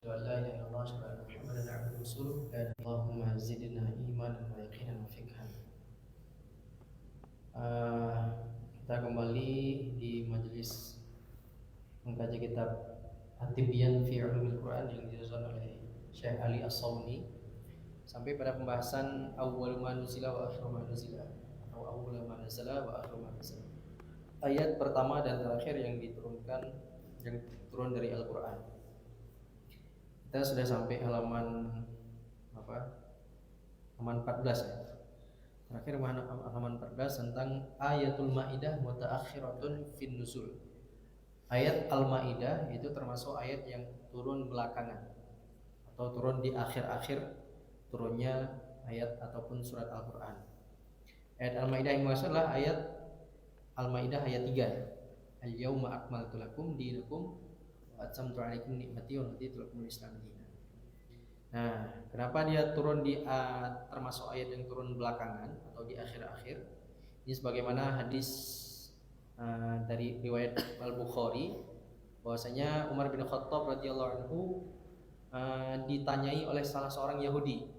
أن لا إله إلا الله أشهد أن محمدا عبده ورسوله اللهم زدنا إيمانا ويقينا وفقها. Kita kembali di majelis mengkaji kitab At-Tibyan fi Ulumil Quran yang disusun oleh Syekh Ali As-Sawni sampai pada pembahasan awwal ma nuzila wa akhir ma nuzila atau awwal ma nazala wa akhir ma nazala. Ayat pertama dan terakhir yang turun dari Al-Quran. Kita sudah sampai halaman halaman 14 ya. Terakhir halaman 14 tentang ayatul Maidah mutaakhiratun fin nuzul. Ayat Al-Maidah itu termasuk ayat yang turun belakangan atau turun di akhir-akhir turunnya ayat ataupun surat Al-Quran. Ayat Al-Maidah yang maksud adalah ayat Al-Maidah ayat 3. Al-yauma akmaltu lakum dinakum wa atmamtu 'alaikum ni'mati wa raditu lakum al-Islam dinan. Nah, kenapa dia turun di termasuk ayat yang turun belakangan atau di akhir-akhir? Ini sebagaimana hadis dari riwayat Al-Bukhari bahwasanya Umar bin Khattab radhiyallahu anhu ditanyai oleh salah seorang Yahudi,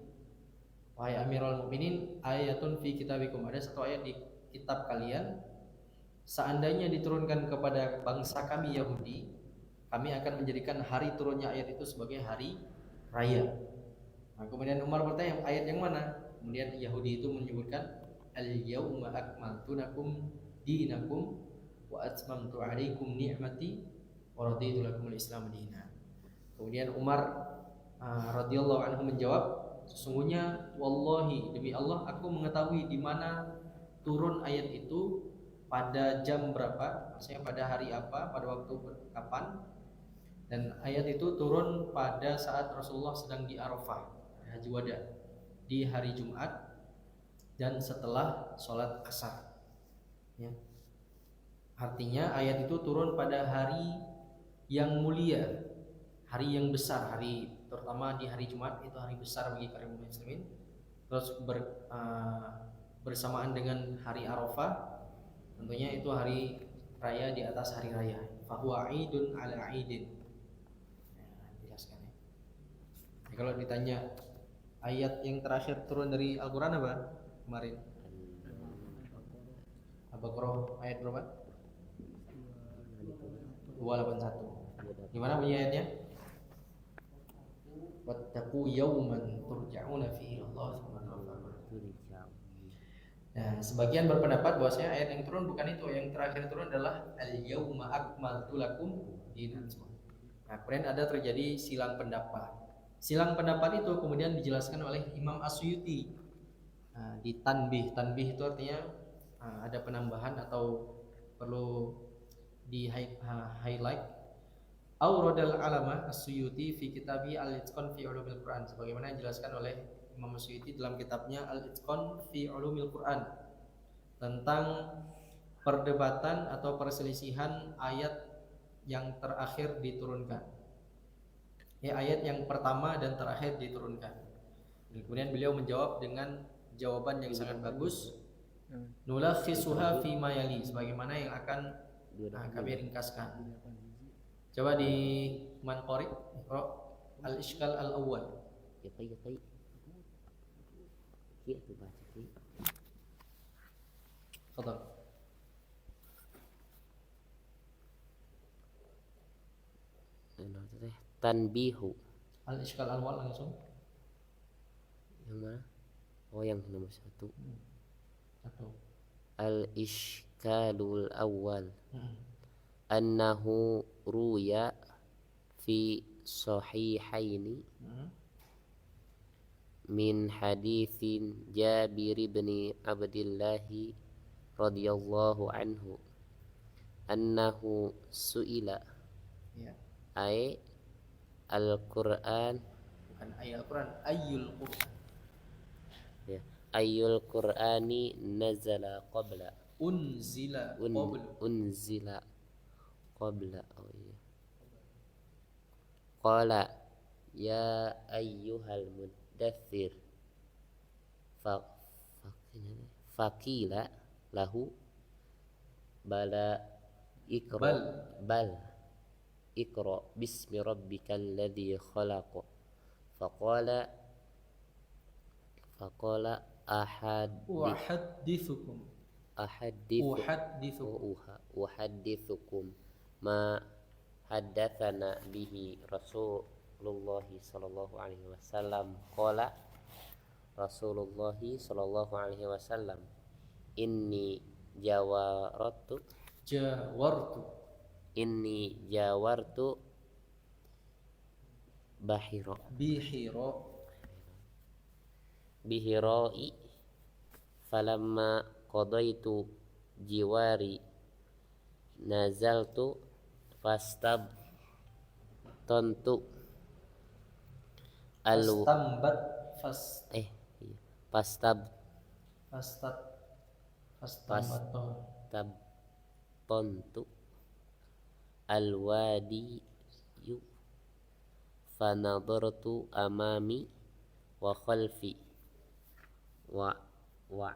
"Wahai Amirul Mukminin, ayatun fi kitabikum, ada satu ayat di kitab kalian, seandainya diturunkan kepada bangsa kami Yahudi, kami akan menjadikan hari turunnya ayat itu sebagai hari raya." Nah, kemudian Umar bertanya, ayat yang mana? Kemudian Yahudi itu menyebutkan al-yauma akmaltu lakum dinakum wa atmamtu 'alaikum ni'mati wa raditu lakum al-Islam dinan. Kemudian Umar radhiyallahu anhu menjawab, sesungguhnya wallahi demi Allah aku mengetahui di mana turun ayat itu, pada jam berapa, maksudnya pada hari apa, pada waktu kapan. Dan ayat itu turun pada saat Rasulullah sedang di Arafah, Haji Wada, di hari Jumat dan setelah sholat asar. Ya. Artinya ayat itu turun pada hari yang mulia, hari yang besar, hari terutama di hari Jumat itu hari besar bagi kaum muslimin. Terus bersamaan dengan hari Arafah, tentunya itu hari raya di atas hari raya. Fahuwa 'idun 'ala 'idin. Jelaskan ya. Kalau ditanya ayat yang terakhir turun dari Al-Quran apa kemarin? Al-Baqarah ayat berapa? 281. Gimana bunyi ayatnya? Wattaqu yawman turja'una fihi Allah. Nah, sebagian berpendapat bahwasanya ayat yang turun bukan itu, yang terakhir turun adalah al-yauma akmaltu lakum dinakum. Nah, kemudian ada terjadi silang pendapat. Silang pendapat itu kemudian dijelaskan oleh Imam As-Suyuti di Tanbih. Tanbih itu artinya ada penambahan atau perlu di highlight. Auradal alama As-Suyuti fi kitabi Al-Itqan fi Ulumil Quran, sebagaimana dijelaskan oleh Imam As-Suyuti dalam kitabnya Al-Itqan fi Ulumil Quran tentang perdebatan atau perselisihan ayat yang terakhir diturunkan. Ayat yang pertama dan terakhir diturunkan. Dan kemudian beliau menjawab dengan jawaban yang sangat bagus. Nulakhisuha fi ma yali, sebagaimana yang akan kami ringkaskan. Coba di Man Qari al-Ishkal al-Awwal. Fadhal. Tanbihu. Al-Ishkal al-Awwal langsung. Yang mana? Oh, yang nomor 1. Satu. Al-Ishkalul Awwal. Annahu ruya fi sahihaini min haditsin Jabir bin Abdullah radhiyallahu anhu annahu su'ila ay al-Qur'an, bukan ayat Al-Quran, ayyul Qur'an. Ya, ayyul Qur'ani nazala qabla Unzila qabla. Oh iya. Qala ya ayyuhal muddaththir faqila lahu bala Iqra bismi rabbikal ladzi khalaq. Faqala Uhaddithukum. ahadithu Uhaddithukum. uhadithukum ma haddatsana bihi Rasulullah sallallahu alaihi wasallam. Qala Rasulullah sallallahu alaihi wasallam, inni jawartu Jawartu. bahiro Bihiro. bihiroi falamma qadaitu jiwari nazaltu fastab tontu alu Fastambat. Fas. iya. Fastab Fastat. Fastambat. tab tontu alwadi yu fanadartu amami wa khalfi wa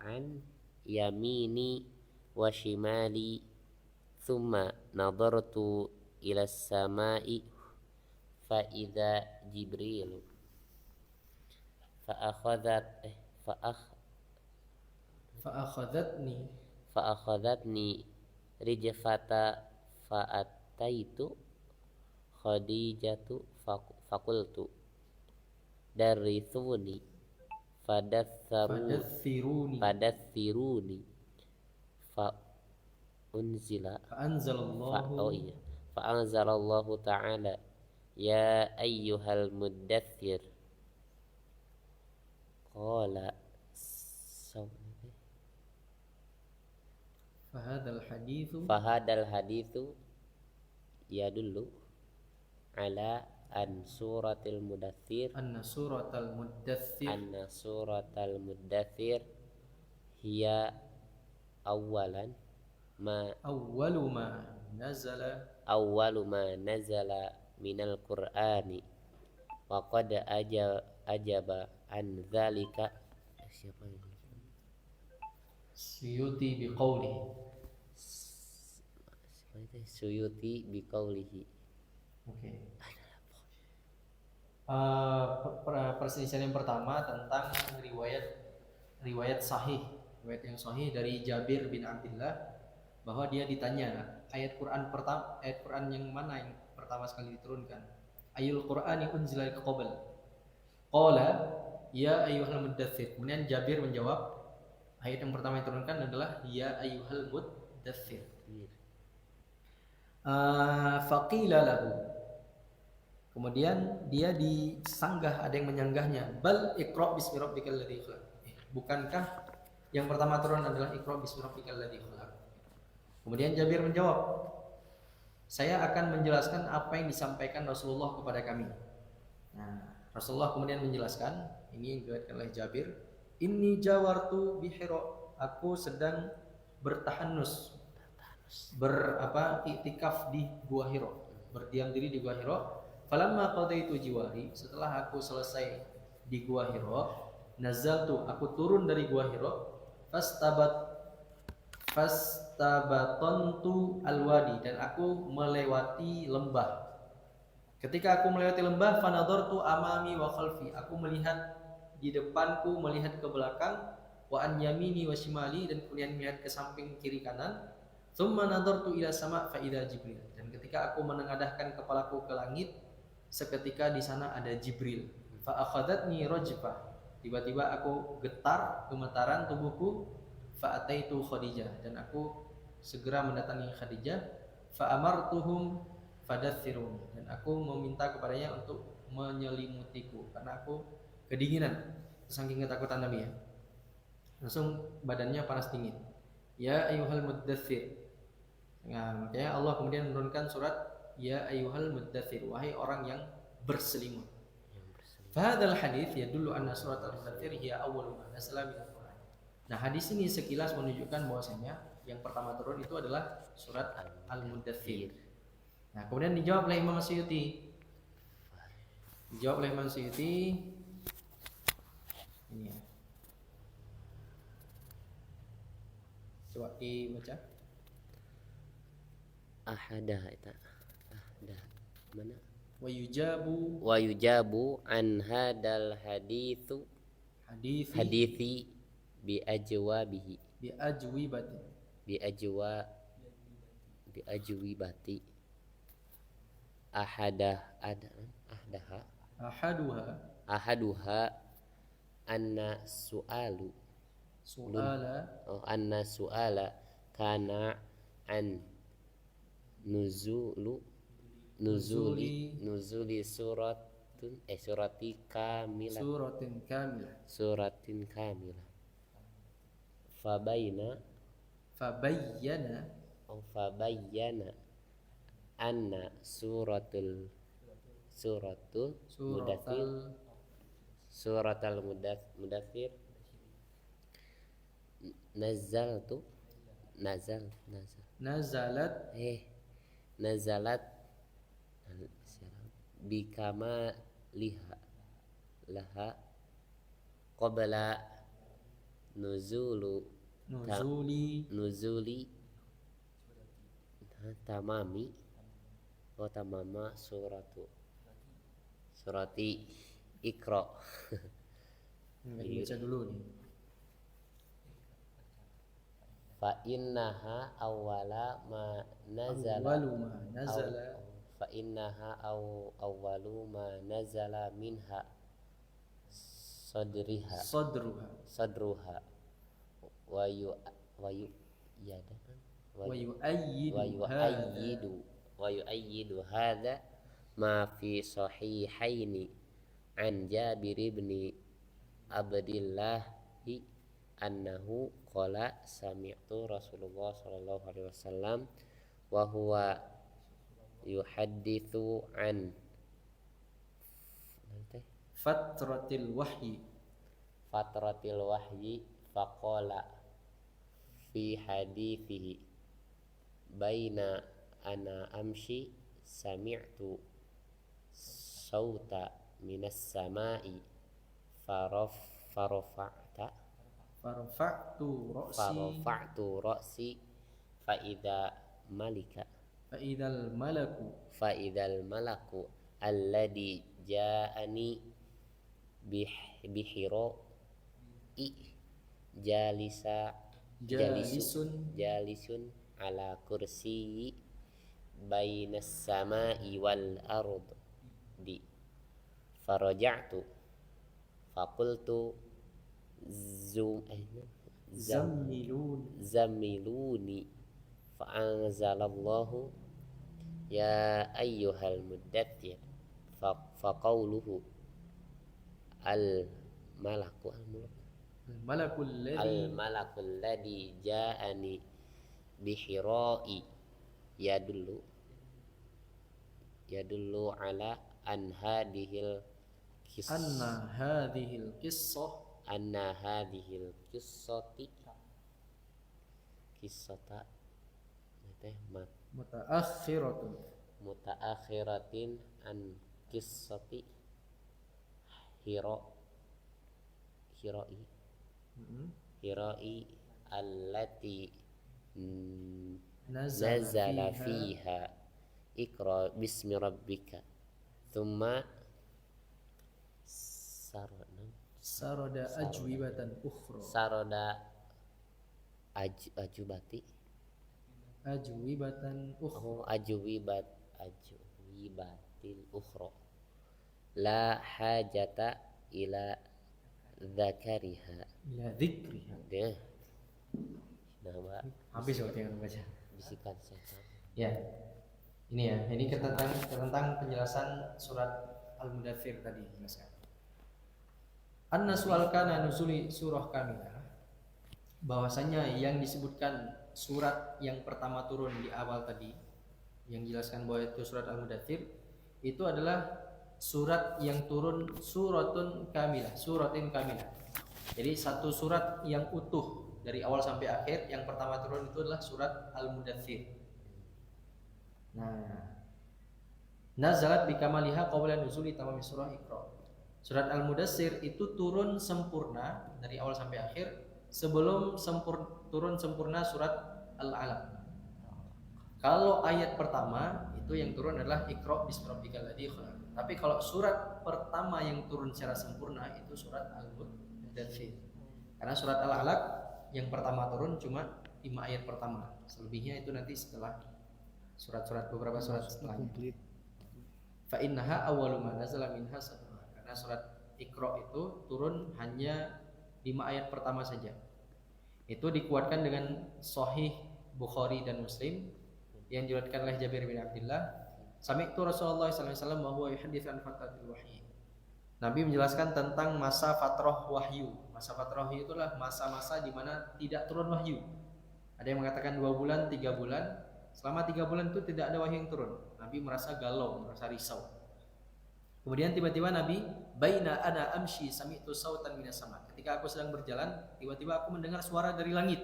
an yamini wa shimali thumma nadartu ila samai fa idza jibril fa akhadhatni rijfata fa ataitu khadijatu fakultu darithuni Fadathiruni. fadathiruni fa unzila Fa'anzalallahu. fa anzalallahu ta'ala ya ayyuhal muddaththir qala fahadal hadithu yadullu ala an suratil mudaththir Anna suratal muddaththir hiya awwalu ma nazala minal qur'ani wa qad ajaba an dzalika siapa ini Suyuti biqaulihi. Oke. Perselisihan yang pertama tentang riwayat sahih, riwayat yang sahih dari Jabir bin Abdullah, bahwa dia ditanya ayat Quran yang mana yang pertama sekali diturunkan. Ayul Qur'ani unzila qabl. Qala ya ayyuhal muddaththir. Kemudian Jabir menjawab, ayat yang pertama yang diturunkan adalah ya ayyuhal muddaththir. Faqila lahu. Kemudian dia disanggah, ada yang menyanggahnya. Bal iqra bismi rabbikal ladzi khalaq. Bukankah yang pertama turun adalah iqra bismi rabbikal ladzi khalaq? Kemudian Jabir menjawab, saya akan menjelaskan apa yang disampaikan Rasulullah kepada kami. Nah, Rasulullah kemudian menjelaskan, ini diriwayatkan oleh Jabir, inni jawartu bihiro, aku sedang bertahanus, iktikaf di Gua Hiro, berdiam diri di Gua Hiro. Falamma qadaitu jiwari, setelah aku selesai di Gua Hiro, nazaltu, aku turun dari Gua Hiro, fastabatantu alwadi, dan aku melewati lembah. Ketika aku melewati lembah, fanadartu amami wa khalfi, aku melihat di depanku, melihat ke belakang, wa an yamini wa shimali, dan kemudian melihat ke samping kiri kanan. Tsumma nadartu ila sama fa idza jibril, dan ketika aku menengadahkan kepalaku ke langit, seketika di sana ada Jibril. Fa akhadhatni rajfah, tiba-tiba aku gemetaran tubuhku. Fa ataitu Khadijah, dan aku segera mendatangi Khadijah. Fa amartuhum fadaththiruni, dan aku meminta kepadanya untuk menyelimutiku karena aku kedinginan saking ketakutan Nabi ya. Langsung badannya panas dingin. Ya ayyuhal muddaththir. Nah, makanya Allah kemudian menurunkan surat ya ayyuhal muddaththir, wahai orang yang berselimut. Fahadal hadits yadullu anna surat al-muddaththir hiya awwalu ma nazala minal Qur'an. Nah, hadis ini sekilas menunjukkan bahwasanya yang pertama turun itu adalah surat al-muddaththir. Nah, kemudian dijawab oleh Imam Suyuti. Ini ya. Coba dibaca. Ahada. mana? wa Yujabu an hadal hadithi bi ajwabihi bi ajwibati ahaduha anna su'ala kana an nuzuli suratin kamilah fabayyana anna suratul mudaththir nazalat bikama laha qabla nuzuli tamama surati Iqra. Baca dulu nih. Fa innaha awwalu ma nazala minha sadruha wa yu'ayyidu hadha ma fi sahihaini an Jabir ibn Abdillah annahu qala sami'tu Rasulullah sallallahu alaihi wasallam wa huwa yuhadditsu an fatratil wahyi faqala fi hadithihi baina ana amshi sami'tu sauta minas samai farafa'tu ra'si fa'idal malaku alladhi ja'ani bihira'i jalisun ala kursi bainas samai wal ardi faraja'tu faqultu zammiluni fa'anzalallahu ya ayyuhal muddaththir faqauluhu al malakul ladhi ja'ani bihira'i yadullu ala anna hadhihil qissata mutaakhiratin an qissati hira'i allati nazala fiha Iqra bismi rabbika thumma sarada ajwibatil ukhra la hajata ila dzikriha habis waktu yang baca bisikan setan. Ya, ini ya, ini tentang penjelasan surat Al-Mudaththir tadi jelaskan. Anna su'al kana nuzuli surah kamilah, bahwasanya yang disebutkan surat yang pertama turun di awal tadi yang jelaskan bahwa itu surat Al-Mudaththir itu adalah surat yang turun suratin kamilah. Jadi satu surat yang utuh dari awal sampai akhir, yang pertama turun itu adalah surat Al-Mudaththir. Nah, nazalat bikamaliha qabla nuzuli tamami surah Iqra. Surat Al-Mudaththir itu turun sempurna dari awal sampai akhir sebelum turun sempurna surat Al-Alaq. Kalau ayat pertama itu yang turun adalah Iqra bismi rabbikal ladzi khalaq. Tapi kalau surat pertama yang turun secara sempurna itu surat Al-Mudaththir. Karena surat Al-Alaq yang pertama turun cuma 5 ayat pertama. Selebihnya itu nanti setelah surat-surat beberapa surat setelahnya. Fa innaha awwalu ma nazala minha sab'ah. Karena surat Iqra itu turun hanya 5 ayat pertama saja. Itu dikuatkan dengan Sahih Bukhari dan Muslim yang diriwayatkan oleh Jabir bin Abdullah, sami'tu Rasulullah sallallahu alaihi wasallam wa huwa yuhadditsu an fatratil wahyi. Nabi menjelaskan tentang masa fatrah wahyu. Masa fatrah wahyu itulah masa-masa di mana tidak turun wahyu. Ada yang mengatakan 2 bulan, 3 bulan. Selama 3 bulan itu tidak ada wahyu yang turun. Nabi merasa galau, merasa risau. Kemudian tiba-tiba Nabi, baina ana amshi sami'tu sautan minas sama. Ketika aku sedang berjalan, tiba-tiba aku mendengar suara dari langit.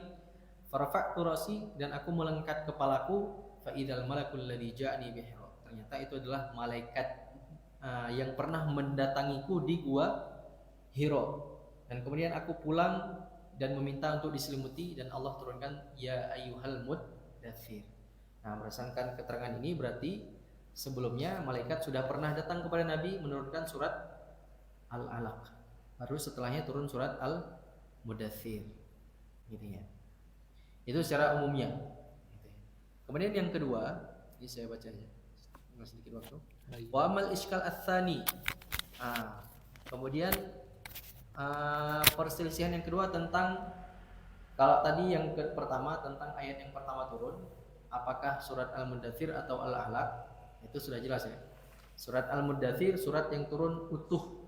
Farafa'tu ra'si, dan aku mengangkat kepalaku, fa idzal malakul ladzi ja'ani bi Hira. Ternyata itu adalah malaikat yang pernah mendatangiku di gua Hira. Dan kemudian aku pulang dan meminta untuk diselimuti, dan Allah turunkan ya ayyuhal muddatsir. Nah, berdasarkan keterangan ini berarti sebelumnya malaikat sudah pernah datang kepada Nabi menurunkan surat Al-Alaq. Baru setelahnya turun surat Al-Mudaththir. Gitu ya. Itu secara umumnya. Gitu ya. Kemudian yang kedua, ini saya baca ya. Masih sedikit waktu. Wa amal iskal ats-tsani. Kemudian perselisihan yang kedua tentang, kalau tadi yang pertama tentang ayat yang pertama turun, apakah surat Al-Mudaththir atau Al-Alaq? Itu sudah jelas ya. Surat Al-Mudaththir surat yang turun utuh.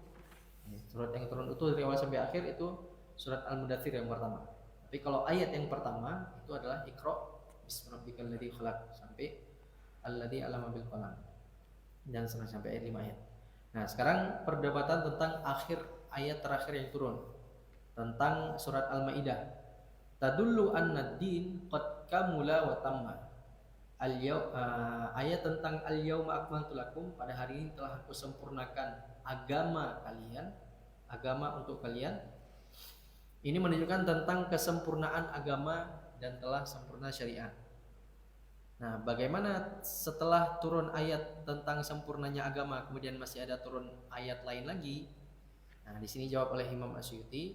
Surat yang turun utuh dari awal sampai akhir itu surat Al-Mudaththir yang pertama. Tapi kalau ayat yang pertama itu adalah Iqra bismi rabbikal ladzi khalaq sampai alladzi 'allama bil qalam. Dan sampai ayat 5 ayat. Nah, sekarang perdebatan tentang akhir ayat terakhir yang turun tentang surat Al-Maidah. Tadullu anna ad-din qad kamula wa tamma. Ayat tentang al-yauma akmaltu lakum, pada hari ini telah aku sempurnakan agama kalian, agama untuk kalian. Ini menunjukkan tentang kesempurnaan agama dan telah sempurna syariat. Nah, bagaimana setelah turun ayat tentang sempurnanya agama kemudian masih ada turun ayat lain lagi? Nah, di sini jawab oleh Imam Asyuti,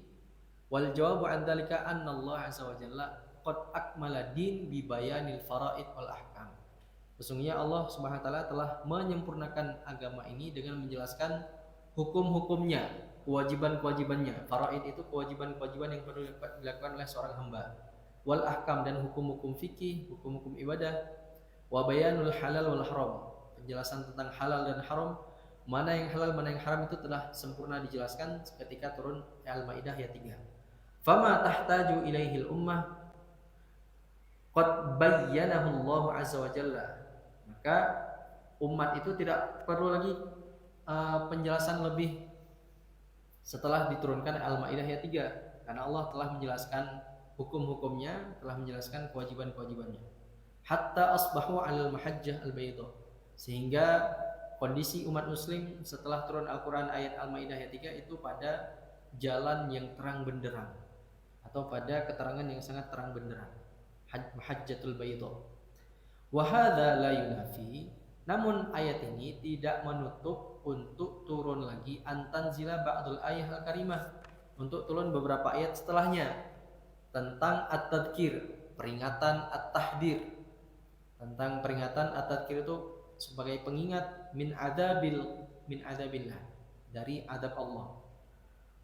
wal jawabu an dzalika anna Allah azza wa jalla qad akmala din bi bayanil faraid wal ahkam. Sesungguhnya Allah Subhanahu wa taala telah menyempurnakan agama ini dengan menjelaskan hukum-hukumnya, kewajiban-kewajibannya. Faraid itu kewajiban-kewajiban yang perlu dilakukan oleh seorang hamba. Wal ahkam, dan hukum-hukum fikih, hukum-hukum ibadah. Wa bayanul halal wal haram, penjelasan tentang halal dan haram, mana yang halal mana yang haram itu telah sempurna dijelaskan ketika turun Al-Maidah ayat 3. Fama tahtaju ilaihil ummah qad bayyanahu Allah azza wa jalla. Maka umat itu tidak perlu lagi penjelasan lebih setelah diturunkan Al-Maidah ayat 3, karena Allah telah menjelaskan hukum-hukumnya, telah menjelaskan kewajiban-kewajibannya. Hatta asbahu 'alal mahajjah al-bayda, sehingga kondisi umat muslim setelah turun Al-Qur'an ayat Al-Maidah ayat 3 itu pada jalan yang terang benderang atau pada keterangan yang sangat terang benderang. Mahajjatul bayda. Wa hadza la yunafi, namun ayat ini tidak menutup untuk turun lagi antanzila ba'dul ayat al-karimah, untuk turun beberapa ayat setelahnya tentang at-tadhkir, peringatan, at-tahdir, tentang peringatan at-tadhkir itu sebagai pengingat min adabillah, dari adab Allah.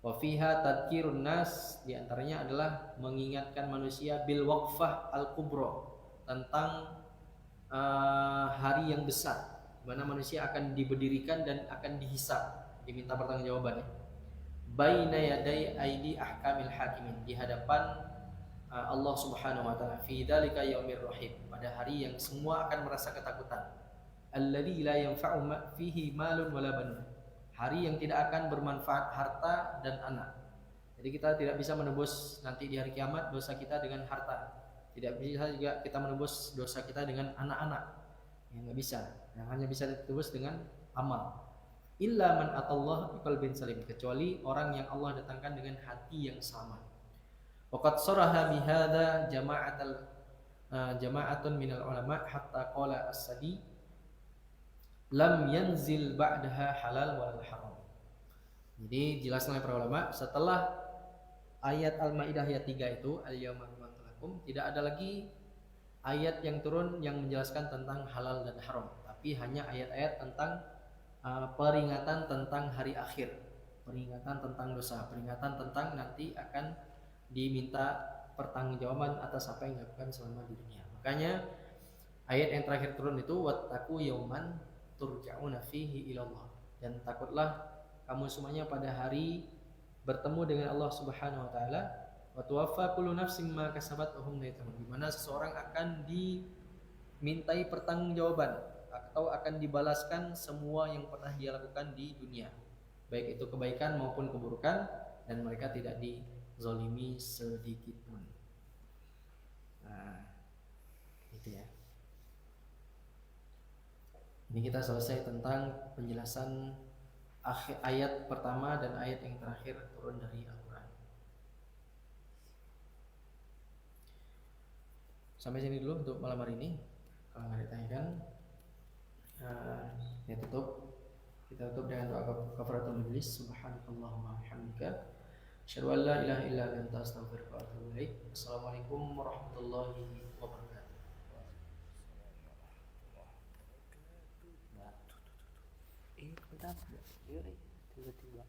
Wa fiha tadhkirun nas, di antaranya adalah mengingatkan manusia bil waqfah al-kubra, tentang hari yang besar di mana manusia akan diberdirikan dan akan dihisab, diminta pertanggungjawabannya. Baina yaday aidi ahkamil hakimin, di hadapan Allah Subhanahu wa taala. Fi dzalika yaumir rahim, pada hari yang semua akan merasa ketakutan. Alladzi la yanfa'u fihi malun wala banun, hari yang tidak akan bermanfaat harta dan anak. Jadi kita tidak bisa menebus nanti di hari kiamat dosa kita dengan harta. Tidak bisa juga kita menebus dosa kita dengan anak-anak. Ya, nggak bisa. Yang hanya bisa ditebus dengan amal. Illa man atallaha biqalbin salim, kecuali orang yang Allah datangkan dengan hati yang selamat. Waqad saraha bihadza jama'atun minal ulama hatta qala as-Sadi lam yanzil ba'daha halal wal haram. Jadi jelaskan oleh para ulama, setelah ayat Al-Maidah ayat 3 itu al-yauma akmaltu lakum, tidak ada lagi ayat yang turun yang menjelaskan tentang halal dan haram, tapi hanya ayat-ayat tentang peringatan tentang hari akhir, peringatan tentang dosa, peringatan tentang nanti akan diminta pertanggungjawaban atas apa yang dilakukan selama di dunia. Makanya ayat yang terakhir turun itu wattaqu yauman turja'una fihi ilallah, dan takutlah kamu semuanya pada hari bertemu dengan Allah Subhanahu wa taala, wa tuwaffa kullu nafsin ma kasabat wa hum la yuzlamun, di mana seseorang akan dimintai pertanggungjawaban atau akan dibalaskan semua yang pernah dia lakukan di dunia, baik itu kebaikan maupun keburukan, dan mereka tidak dizalimi sedikit pun. Nah, itu ya. Ini kita selesai tentang penjelasan ayat pertama dan ayat yang terakhir turun dari Al-Quran. Sampai sini dulu untuk malam hari ini. Kalau nggak ditanyakan, ya tutup. Kita tutup dengan doa kafaratul majlis. Subhanakallahumma wa bihamdika, asyhadu an la ilaha illa anta, astaghfiruka wa atubu ilaik. Assalamualaikum warahmatullahi wabarakatuh. Bentar, tiba-tiba